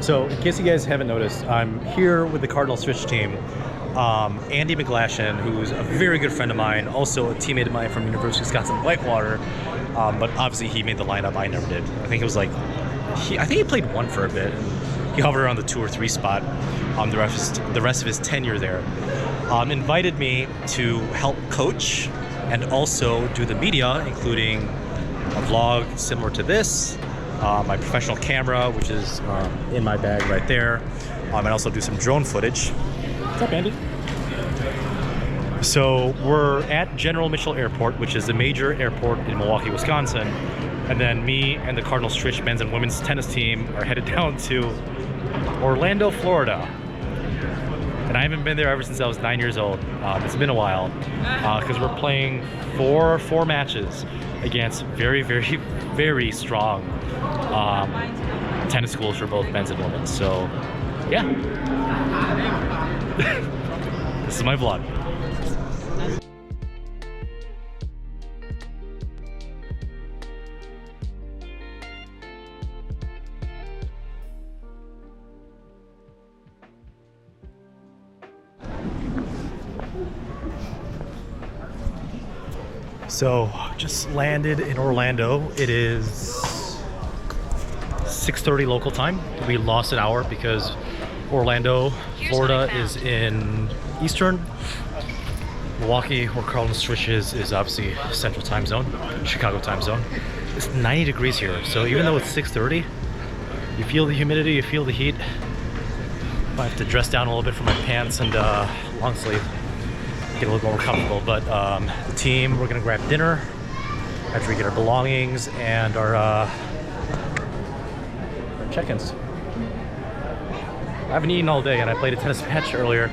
So, in case you guys haven't noticed, I'm here with the Cardinal Stritch team. Andy McGlashan, who's a very good friend of mine, also a teammate of mine from University of Wisconsin-Whitewater, but obviously he made the lineup. I never did. I think it was like, I think he played one for a bit. He hovered around the 2 or 3 spot the rest of his tenure there. Invited me to help coach and also do the media, including a vlog similar to this, my professional camera, which is in my bag right there, and also do some drone footage. What's up, Andy? So we're at General Mitchell Airport, which is the major airport in Milwaukee, Wisconsin, and then me and the Cardinal Stritch men's and women's tennis team are headed down to Orlando, Florida. And I haven't been there ever since I was 9 years old. It's been a while because we're playing four matches against very, very, very strong tennis schools for both men's and women's. So, yeah. This is my vlog. So, just landed in Orlando. It is 6:30 local time. We lost an hour because Orlando, Florida is in Eastern. Milwaukee, where Cardinal Stritch is obviously Central Time Zone, Chicago Time Zone. It's 90 degrees here, so even though it's 6:30, you feel the humidity, you feel the heat. I have to dress down a little bit for my pants and long sleeve. Get a little more comfortable, but the team, we're gonna grab dinner after we get our belongings and our check-ins. I haven't eaten all day, and I played a tennis match earlier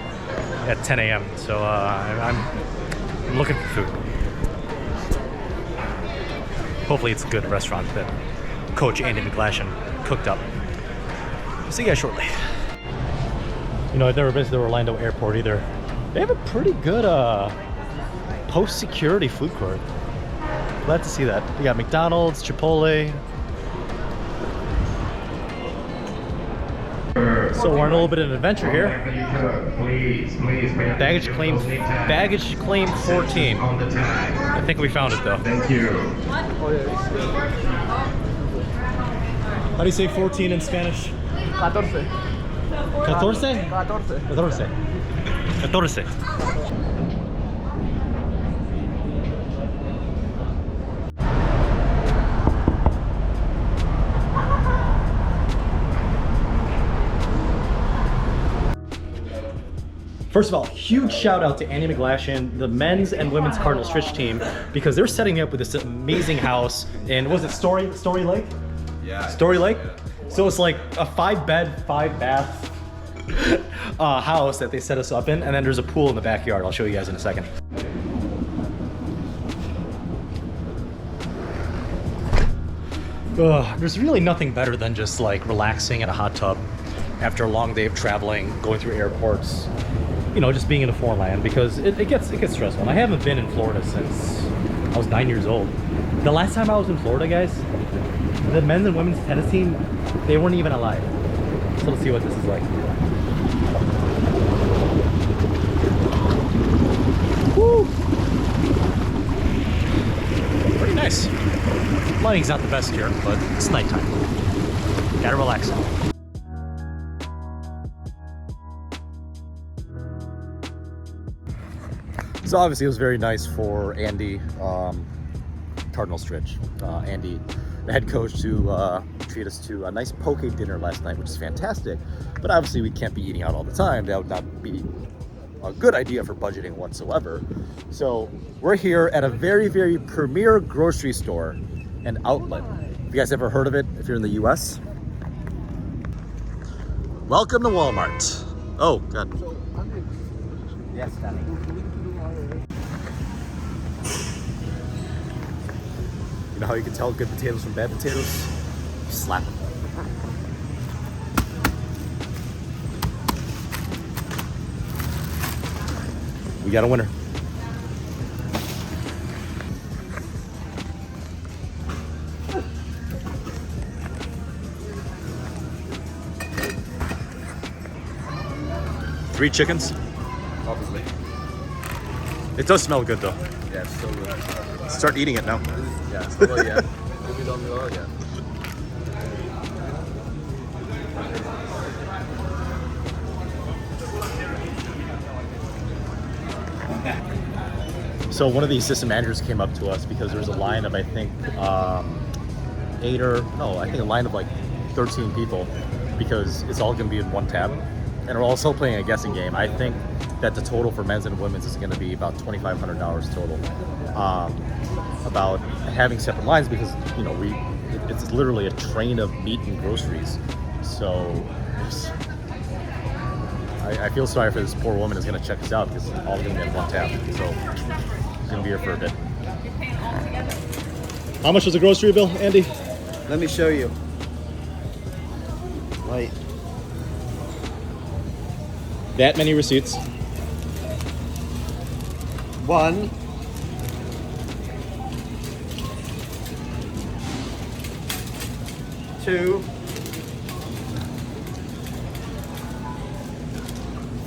at 10 a.m. So I'm looking for food. Hopefully it's a good restaurant that Coach Andy McGlashan cooked up. See you guys shortly. You know, I've never been to the Orlando airport either. They have a pretty good post-security food court. Glad to see that. You got McDonald's, Chipotle. So we're on a little bit of an adventure here. Baggage claim 14. I think we found it though. Thank you. How do you say 14 in Spanish? 14. 14? 14. 14. First of all, huge shout out to Andy McGlashan, the men's and women's Cardinal Stritch team, because they're setting me up with this amazing house in, was it Story Lake? Yeah. Story Lake? Yeah. So it's like a 5-bed, 5-bath house that they set us up in, and then there's a pool in the backyard. I'll show you guys in a second. There's really nothing better than just like relaxing in a hot tub after a long day of traveling, going through airports, you know, just being in a foreign land, because it gets stressful. And I haven't been in Florida since I was 9 years old. The last time I was in Florida, guys, the men's and women's tennis team, they weren't even alive. So let's see what this is like. Woo! Pretty nice. Lighting's not the best here, but it's nighttime. Gotta relax. So obviously it was very nice for Andy, Cardinal Stritch, Andy, the head coach, to treat us to a nice poke dinner last night, which is fantastic. But obviously we can't be eating out all the time. That would not be a good idea for budgeting whatsoever. So we're here at a very, very premier grocery store and outlet. Have you guys ever heard of it if you're in the US? Welcome to Walmart. Oh, God. Yes, Danny. You know how you can tell good potatoes from bad potatoes? Slap them. We got a winner. 3 chickens? Probably. It does smell good though. Yeah, it's so good. Start eating it now. Yeah, so yeah. Maybe don't know, yeah. So one of the assistant managers came up to us because there was a line of, I think, a line of like 13 people, because it's all going to be in one tab. And we're also playing a guessing game. I think that the total for men's and women's is going to be about $2,500 total. About having separate lines because, you know, it's literally a train of meat and groceries. So I feel sorry for this poor woman who's going to check us out because it's all going to be in one tab. So she's going to be here for a bit. How much was the grocery bill, Andy? Let me show you. Wait. That many receipts. 1, 2,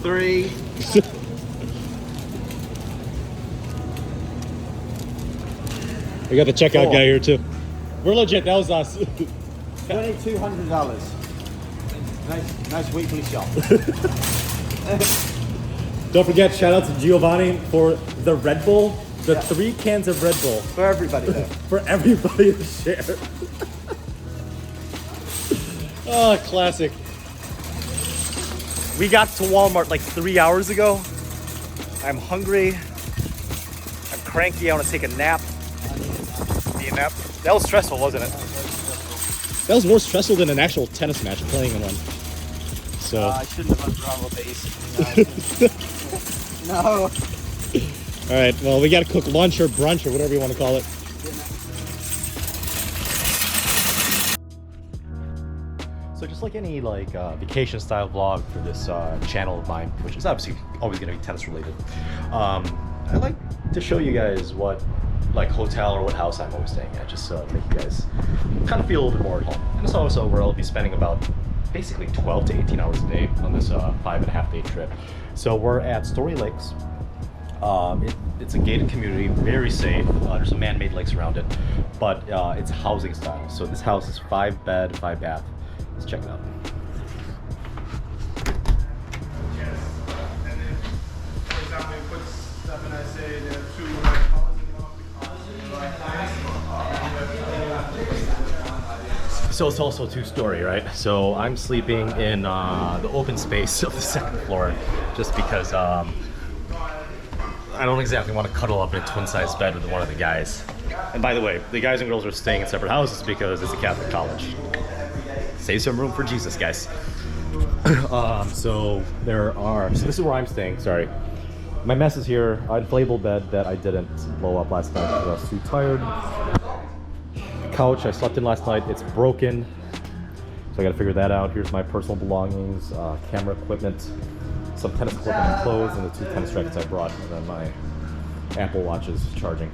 3. We got the checkout 4. guy here too. We're legit. That was us. $2,200. Nice weekly shop. Don't forget, shout out to Giovanni for the Red Bull. The 3 cans of Red Bull. For everybody there. For everybody to share. Oh, classic. We got to Walmart like 3 hours ago. I'm hungry. I'm cranky. I want to take a nap. Need a nap. That was stressful, wasn't it? That was more stressful than an actual tennis match playing in one. So. I shouldn't have unraveled these. No. All right. Well, we got to cook lunch or brunch or whatever you want to call it. So just like any vacation style vlog for this channel of mine, which is obviously always going to be tennis related, I like to show you guys what hotel or what house I'm always staying at, just to make you guys kind of feel a little bit more at home. And it's also where I'll be spending about basically 12 to 18 hours a day on this 5.5 day trip. So we're at Story Lakes. It's a gated community, very safe. There's some man-made lakes around it, but it's housing style. So this house is 5 bed, 5 bath. Let's check it out. So it's also 2-story, right? So I'm sleeping in the open space of the 2nd floor, just because I don't exactly want to cuddle up in a twin-size bed with one of the guys. And by the way, the guys and girls are staying in separate houses because it's a Catholic college. Save some room for Jesus, guys. So this is where I'm staying, sorry. My mess is here, an inflatable bed that I didn't blow up last night because I was too tired. Couch I slept in last night, it's broken. So I gotta figure that out. Here's my personal belongings, camera equipment, some tennis equipment and clothes, and the 2 tennis rackets I brought, and then my Apple Watch is charging.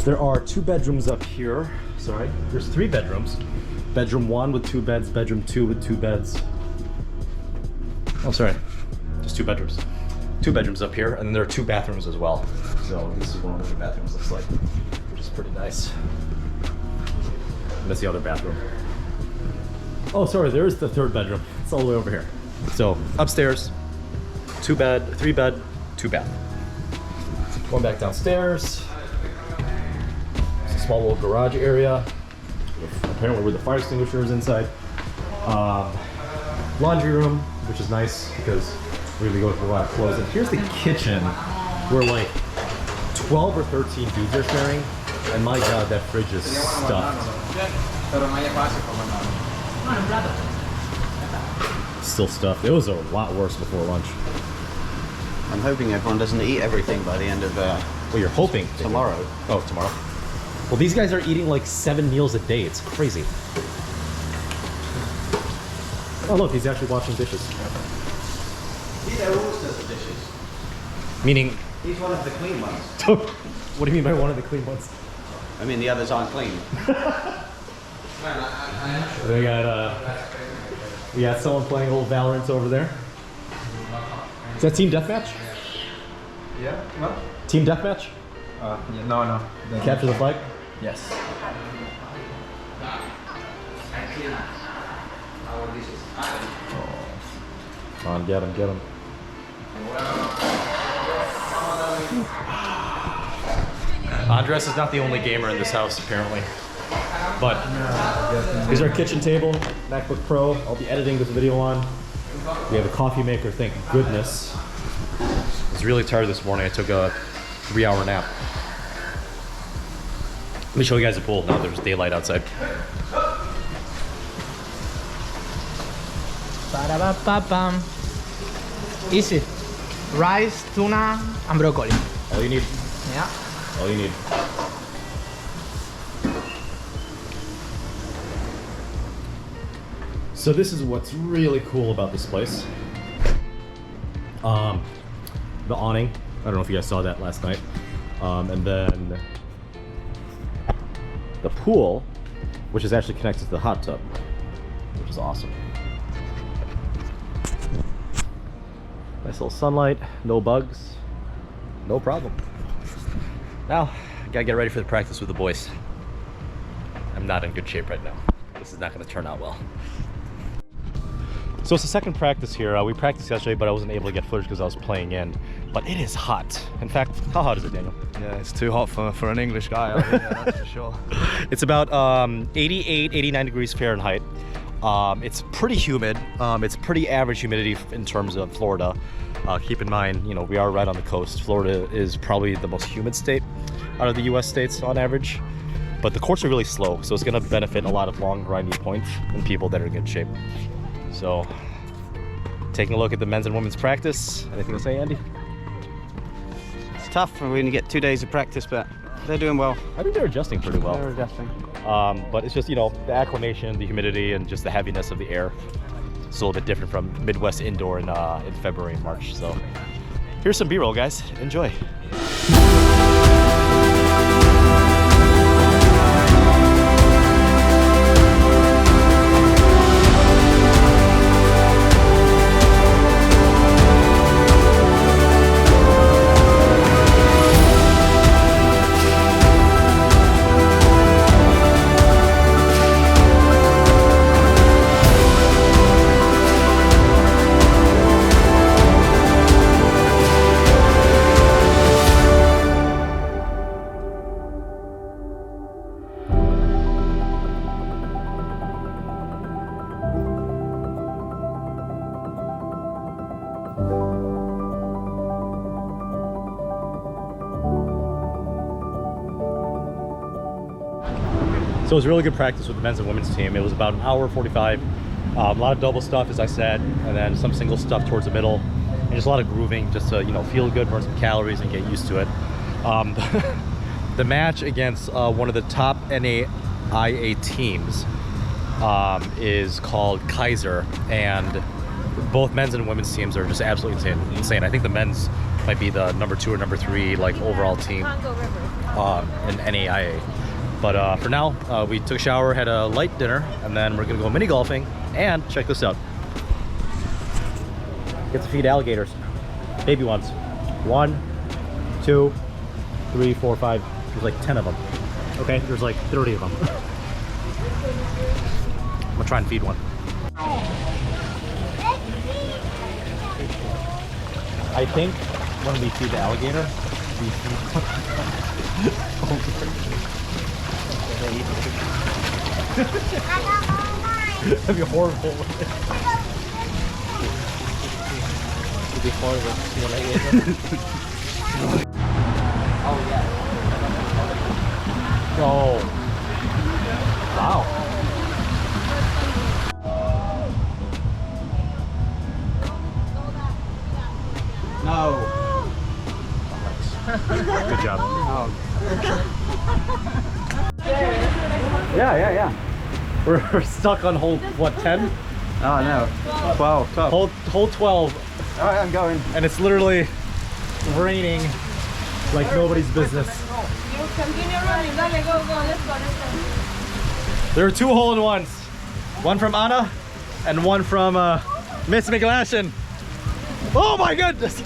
There are 2 bedrooms up here. Sorry, there's 3 bedrooms. Bedroom 1 with 2 beds, bedroom 2 with 2 beds. Oh, sorry, just 2 bedrooms. 2 bedrooms up here, and then there are 2 bathrooms as well. So this is what one of the bathrooms looks like, which is pretty nice. And that's the other bathroom. Oh, sorry, there's the 3rd bedroom. It's all the way over here. So upstairs, 2 bed, 3 bed, 2 bath. Going back downstairs. It's a small little garage area. Apparently where the fire extinguisher is inside. Laundry room, which is nice because we're gonna be going through a lot of clothes. And here's the kitchen where like 12 or 13 dudes are sharing. And my God, that fridge is stuffed. Still stuffed. It was a lot worse before lunch. I'm hoping everyone doesn't eat everything by the end of Well, you're hoping. tomorrow. Oh, tomorrow. Well, these guys are eating like 7 meals a day. It's crazy. Oh, look, he's actually washing dishes. He always does the dishes. Meaning, He's one of the clean ones. what do you mean by one of the clean ones? I mean, the others aren't clean. They got We got someone playing old Valorant over there. Is that team deathmatch? Yeah, what? Team deathmatch? Yeah, no. Capture the flag? Yes. Come on, get him, get him. Andres is not the only gamer in this house, apparently. But here's our kitchen table, MacBook Pro. I'll be editing this video on. We have a coffee maker, thank goodness. I was really tired this morning. I took a 3-hour nap. Let me show you guys the pool now there's daylight outside. Ba-da-ba-ba-bum. Easy. Rice, tuna, and broccoli. All you need. Yeah. All you need. So this is what's really cool about this place. The awning. I don't know if you guys saw that last night. And then the pool, which is actually connected to the hot tub, which is awesome. Nice little sunlight, no bugs, no problem. Now, gotta get ready for the practice with the boys. I'm not in good shape right now. This is not gonna turn out well. So it's the second practice here. We practiced yesterday, but I wasn't able to get footage because I was playing in. But it is hot. In fact, how hot is it, Daniel? Yeah, it's too hot for an English guy out here, that's for sure. It's about 88, 89 degrees Fahrenheit. It's pretty humid. It's pretty average humidity in terms of Florida. Keep in mind, you know, we are right on the coast. Florida is probably the most humid state out of the US states on average. But the courts are really slow, so it's gonna benefit a lot of long, grindy points and people that are in good shape. So, taking a look at the men's and women's practice. Anything to say, Andy? It's tough when you get 2 days of practice, but they're doing well. I think they're adjusting pretty well. They're adjusting. But it's just, you know, the acclimation, the humidity, and just the heaviness of the air. It's a little bit different from Midwest indoor in February and March. So here's some B-roll, guys. Enjoy. So it was a really good practice with the men's and women's team. It was about an hour 45. A lot of double stuff, as I said, and then some single stuff towards the middle, and just a lot of grooving, just to, you know, feel good, burn some calories, and get used to it. The match against one of the top NAIA teams is called Kaiser, and both men's and women's teams are just absolutely insane. I think the men's might be the number 2 or number 3 like overall team in NAIA. But for now, we took a shower, had a light dinner, and then we're gonna go mini golfing. And check this out. Get to feed alligators, baby ones. 1, 2, 3, 4, 5. There's like 10 of them. Okay, there's like 30 of them. I'm gonna try and feed one. I think when we feed the alligator, we feed That'd be horrible. It'd be horrible. Oh, yeah. Oh. Wow. No. Good job. Oh. Yeah. We're stuck on hole, what, 10? Oh no. 12. Hole 12. Alright, I'm going. And it's literally raining like nobody's business. Continue running. Dale, go. Let's go. There are 2 hole-in-ones. One from Anna and one from Miss McGlashan. Oh my goodness!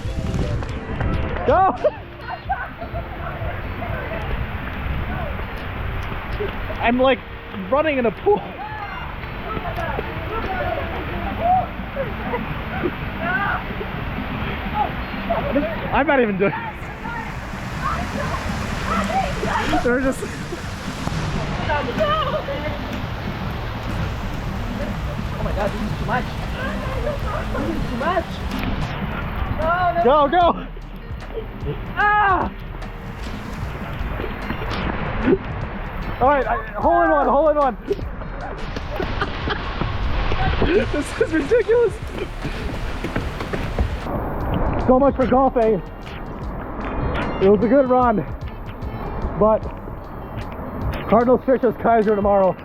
Go! I'm like running in a pool. I'm not even doing it. They're just... Oh my god, this is too much. This is too much. Go, go! Ah! Alright, hole in one, hole in one. This is ridiculous. So much for golfing. It was a good run, but Cardinal Stritch has Kaiser tomorrow.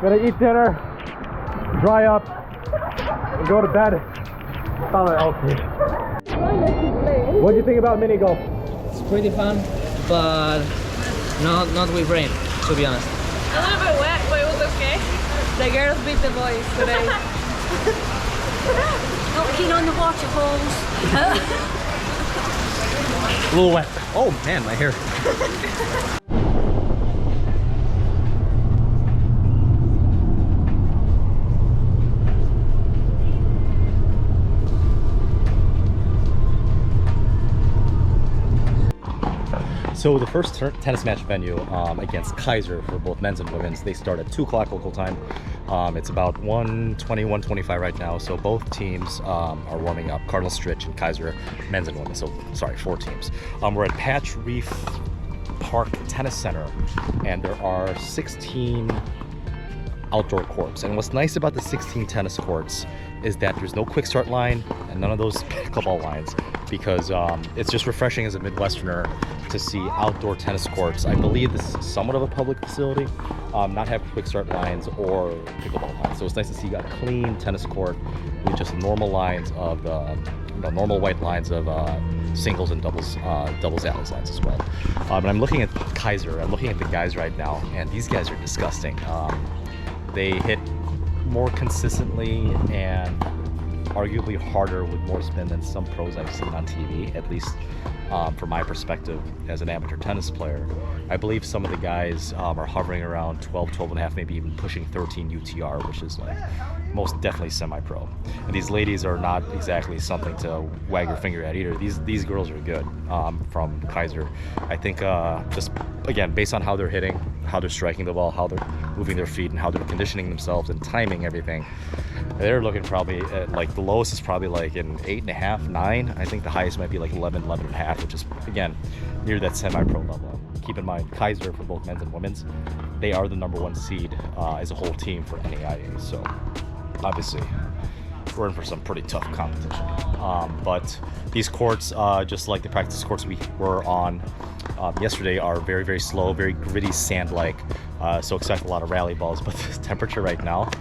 Gonna eat dinner, dry up, and go to bed. What do you think about mini golf? It's pretty fun, but not with rain, to be honest. A little bit wet, but it was okay. The girls beat the boys today. Not keen on the waterfalls. A little wet. Oh man, my hair. So the first tennis match venue against Kaiser for both men's and women's, they start at 2 o'clock local time. It's about 1:20, 1:25 right now. So both teams are warming up, Cardinal Stritch and Kaiser, men's and women's. So sorry, 4 teams. We're at Patch Reef Park Tennis Center, and there are 16 outdoor courts. And what's nice about the 16 tennis courts is that there's no quick start line and none of those pickleball lines, because it's just refreshing as a Midwesterner to see outdoor tennis courts. I believe this is somewhat of a public facility, not have quick start lines or pickleball lines. So it's nice to see a clean tennis court with just normal lines of normal white lines of singles and doubles alleys lines as well. And I'm looking at Kaiser. I'm looking at the guys right now, and these guys are disgusting. They hit more consistently and arguably harder with more spin than some pros I've seen on TV, at least from my perspective as an amateur tennis player. I believe some of the guys are hovering around 12 and a half, maybe even pushing 13 UTR, which is like most definitely semi-pro. And these ladies are not exactly something to wag your finger at either. These girls are good from Kaiser. I think just again, based on how they're hitting, how they're striking the ball, how they're moving their feet, and how they're conditioning themselves and timing everything, they're looking probably at, like, the lowest is probably like an 8.5, 9. I think the highest might be like 11, 11.5, which is again near that semi-pro level. Keep in mind, Kaiser for both men's and women's, they are the #1 seed as a whole team for NAIA. So obviously we're in for some pretty tough competition. But these courts, just like the practice courts we were on yesterday, are very, very slow, very gritty, sand-like. So expect a lot of rally balls. But the temperature right now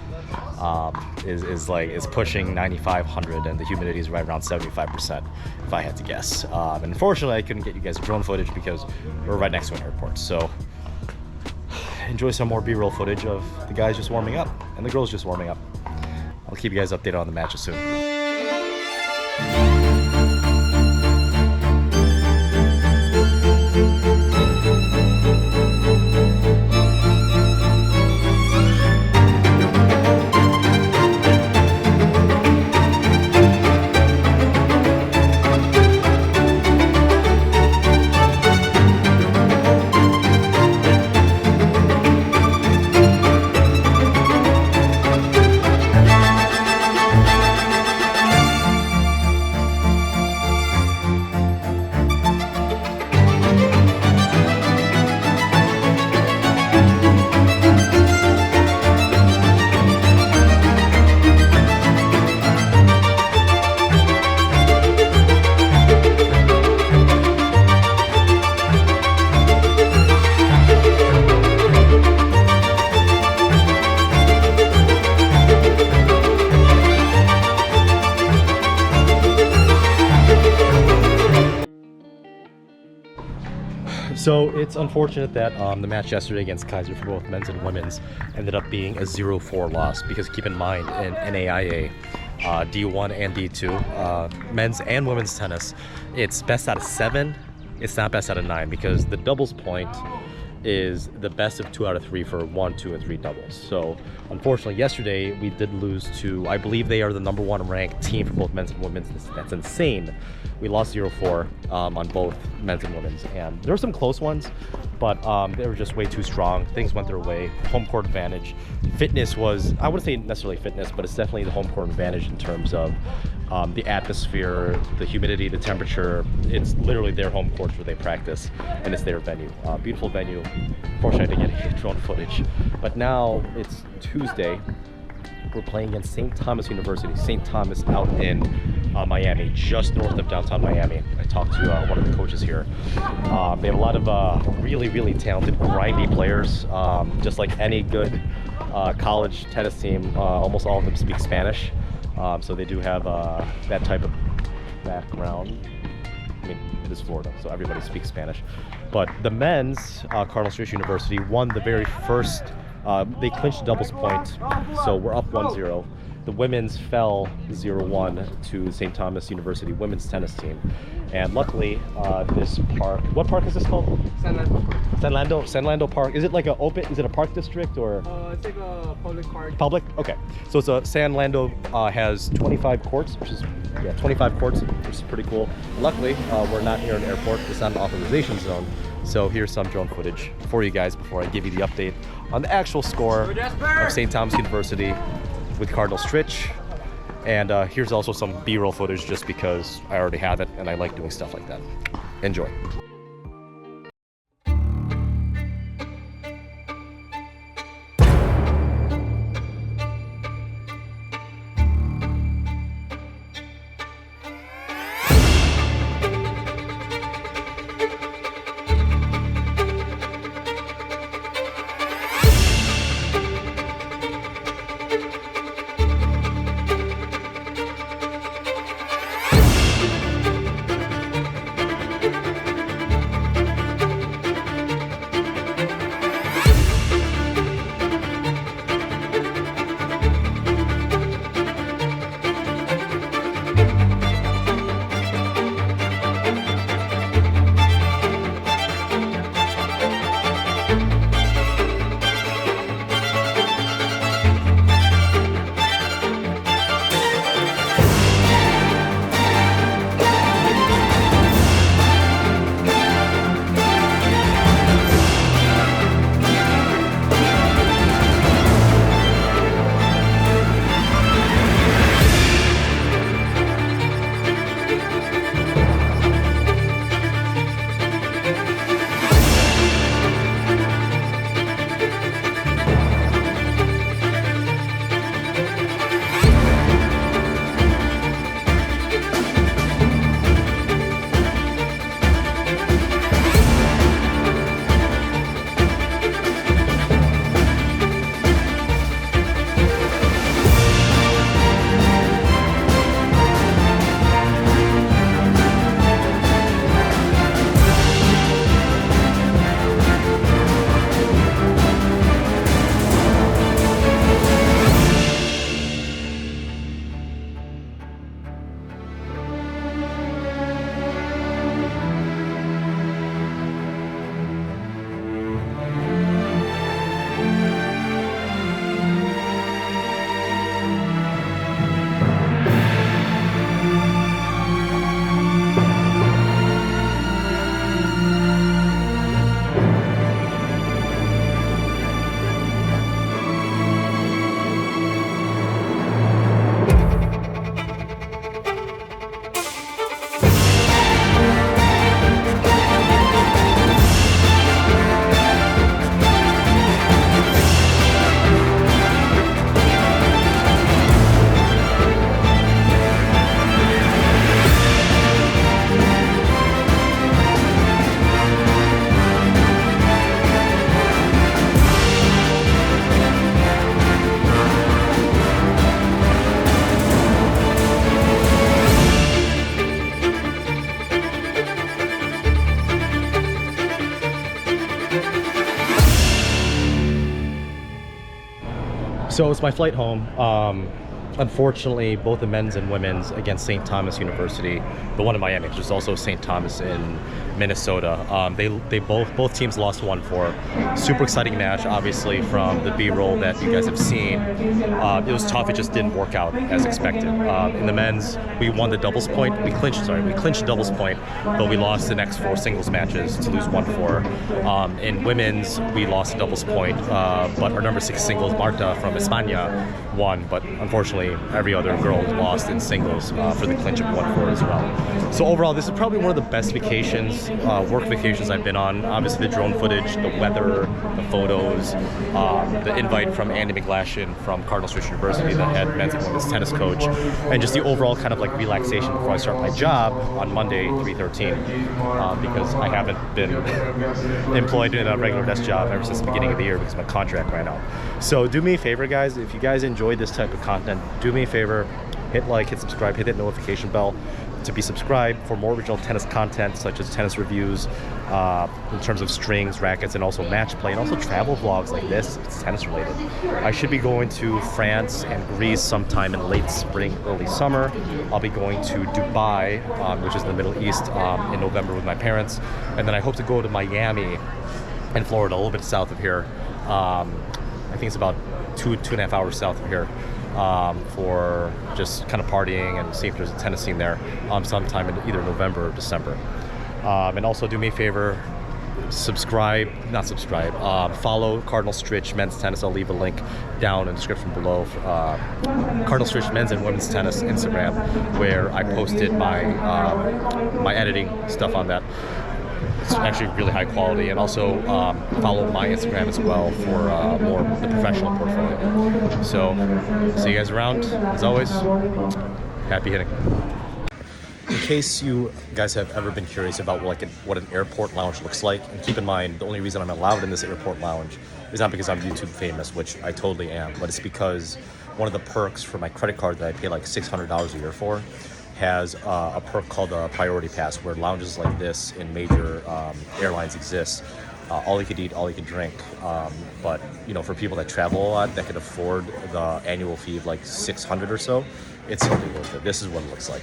is pushing 95, and the humidity is right around 75%, if I had to guess. And unfortunately, I couldn't get you guys drone footage because we're right next to an airport. So enjoy some more B-roll footage of the guys just warming up and the girls just warming up. I'll keep you guys updated on the matches soon. So it's unfortunate that the match yesterday against Kaiser for both men's and women's ended up being a 0-4 loss, because keep in mind in NAIA, D1 and D2, men's and women's tennis, it's best out of 7. It's not best out of 9, because the doubles point is the best of 2 out of 3 for 1, 2, and 3 doubles. So unfortunately yesterday we did lose to, I believe they are the #1 ranked team for both men's and women's. That's insane. We lost 0-4 on both men's and women's, and there were some close ones, but they were just way too strong. Things went their way. Home court advantage. Fitness was, I wouldn't say necessarily fitness, but it's definitely the home court advantage in terms of the atmosphere, the humidity, the temperature. It's literally their home courts where they practice, and it's their venue. Beautiful venue. Fortunately, I didn't get drone footage. But now it's Tuesday. We're playing against St. Thomas University. St. Thomas out in Miami, just north of downtown Miami. I talked to one of the coaches here. They have a lot of really, really talented, grindy players. Just like any good college tennis team, almost all of them speak Spanish. So they do have that type of background. I mean, it is Florida, so everybody speaks Spanish. But the men's, Cardinal Stritch University, won the very first, they clinched the doubles point, so we're up 1-0. The women's fell 0-1 to St. Thomas University women's tennis team. And luckily, this park, what park is this called? San Lando Park. Is it like is it a park district or? It's like a public park. Public? Okay. So it's San Lando has 25 courts, which is, 25 courts, which is pretty cool. Luckily, we're not near an airport. It's not an authorization zone. So here's some drone footage for you guys before I give you the update on the actual score of St. Thomas University with Cardinal Stritch. And here's also some B-roll footage, just because I already have it and I like doing stuff like that. Enjoy. So it's my flight home. Unfortunately, both the men's and women's against St. Thomas University, the one in Miami, which is also St. Thomas in Minnesota. They both teams lost 1-4. Super exciting match, obviously, from the B-roll that you guys have seen. It was tough. It just didn't work out as expected. In the men's, we won the doubles point. We clinched doubles point, but we lost the next 4 singles matches to lose 1-4. In women's, we lost the doubles point, but our number 6 singles, Marta from España, won, but unfortunately every other girl lost in singles for the clinch of 1-4 as well. So overall, this is probably one of the best vacations, work vacations I've been on. Obviously the drone footage, the weather, the photos, the invite from Andy McGlashan from Cardinal Stritch University, the head men's and women's tennis coach, and just the overall kind of like relaxation before I start my job on Monday, 3/13, because I haven't been employed in a regular desk job ever since the beginning of the year because my contract ran out. So do me a favor, guys, if you guys enjoy this type of content, do me a favor, hit like, hit subscribe, hit that notification bell to be subscribed for more original tennis content such as tennis reviews in terms of strings, rackets, and also match play, and also travel vlogs like this. It's tennis related. I should be going to France and Greece sometime in late spring, early summer. I'll be going to Dubai, which is in the Middle East, in November with my parents, and then I hope to go to Miami in Florida, a little bit south of here. I think it's about two and a half hours south of here, for just kind of partying and see if there's a tennis scene there sometime in either November or December. And also do me a favor, follow Cardinal Stritch Men's Tennis. I'll leave a link down in the description below. Cardinal Stritch Men's and Women's Tennis Instagram, where I posted my my editing stuff on that. It's actually really high quality, and also follow my Instagram as well for more of the professional portfolio. So see you guys around. As always, happy hitting. In case you guys have ever been curious about what an airport lounge looks like, and keep in mind the only reason I'm allowed in this airport lounge is not because I'm YouTube famous, which I totally am, but it's because one of the perks for my credit card that I pay like $600 a year for has a perk called a priority pass, where lounges like this in major airlines exist. All you could eat, all you could drink. But you know, for people that travel a lot, that could afford the annual fee of like $600 or so, it's totally worth it. This is what it looks like.